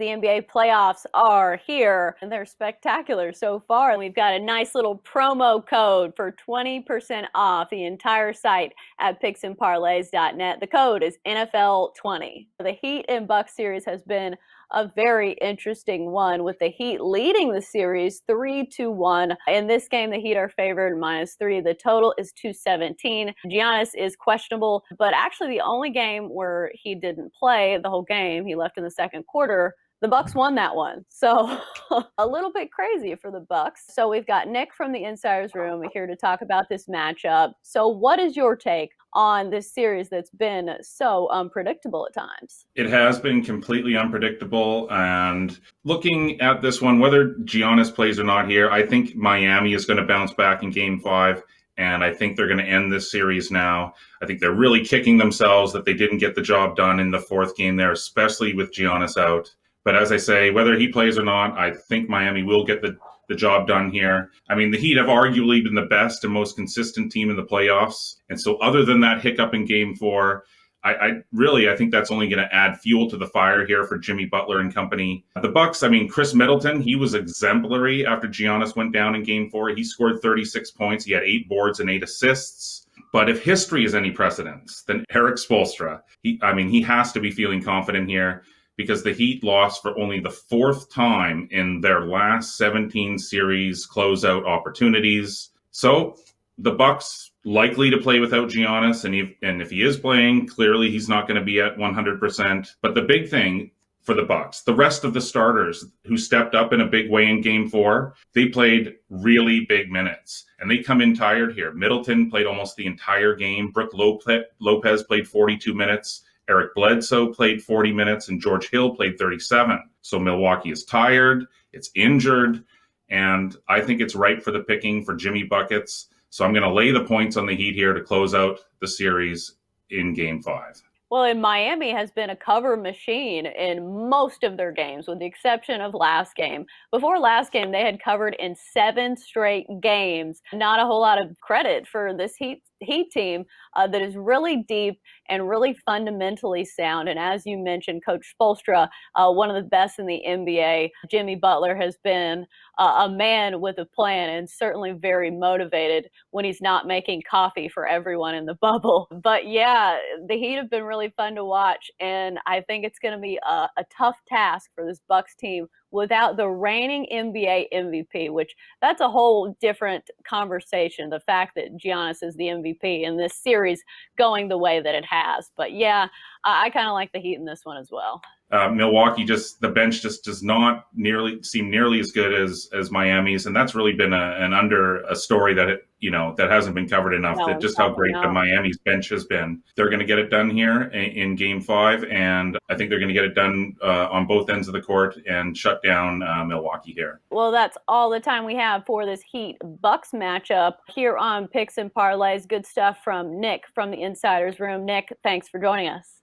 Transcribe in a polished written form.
The NBA playoffs are here, and they're spectacular so far. We've got a nice little promo code for 20% off the entire site at picksandparlays.net. The code is NFL20. The Heat and Bucks series has been a very interesting one, with the Heat leading the series 3-1. In this game, the Heat are favored -3. The total is 217. Giannis is questionable, but actually the only game where he didn't play the whole game, he left in the second quarter. The Bucks won that one. So a little bit crazy for the Bucks. So we've got Nick from the Insider's Room here to talk about this matchup. So what is your take on this series that's been so unpredictable at times? It has been completely unpredictable. And looking at this one, whether Giannis plays or not here, I think Miami is going to bounce back in Game 5. And I think they're going to end this series now. I think they're really kicking themselves that they didn't get the job done in the fourth game there, especially with Giannis out. But as I say, whether he plays or not, I think Miami will get the job done here. I mean, the Heat have arguably been the best and most consistent team in the playoffs. And so other than that hiccup in Game 4, I think that's only going to add fuel to the fire here for Jimmy Butler and company. The Bucks, I mean, Chris Middleton, he was exemplary after Giannis went down in Game 4. He scored 36 points. He had 8 boards and 8 assists. But if history is any precedence, then Erik Spoelstra, he has to be feeling confident here, because the Heat lost for only the 4th time in their last 17 series closeout opportunities. So the Bucks likely to play without Giannis, and if he is playing, clearly he's not going to be at 100%. But the big thing for the Bucks, the rest of the starters who stepped up in a big way in Game 4, they played really big minutes, and they come in tired here. Middleton played almost the entire game. Brook Lopez played 42 minutes. Eric Bledsoe played 40 minutes, and George Hill played 37. So Milwaukee is tired, it's injured, and I think it's ripe for the picking for Jimmy Buckets. So I'm going to lay the points on the Heat here to close out the series in Game 5. Well, and Miami has been a cover machine in most of their games, with the exception of last game. Before last game, they had covered in 7 straight games. Not a whole lot of credit for this Heat team that is really deep and really fundamentally sound. And as you mentioned, Coach Spoelstra, one of the best in the NBA. Jimmy Butler has been a man with a plan, and certainly very motivated when he's not making coffee for everyone in the bubble. But yeah, the Heat have been really fun to watch, and I think it's going to be a tough task for this Bucks team without the reigning NBA MVP, which that's a whole different conversation, the fact that Giannis is the MVP in this series going the way that it has. But yeah, I kind of like the Heat in this one as well. Milwaukee, the bench just does not seem nearly as good as Miami's, and that's really been a story that that hasn't been covered enough. How great the Miami's bench has been. They're going to get it done here in Game 5, and I think they're going to get it done on both ends of the court and shut down Milwaukee here. Well, that's all the time we have for this Heat Bucks matchup here on Picks and Parlays. Good stuff from Nick from the Insider's Room. Nick, thanks for joining us.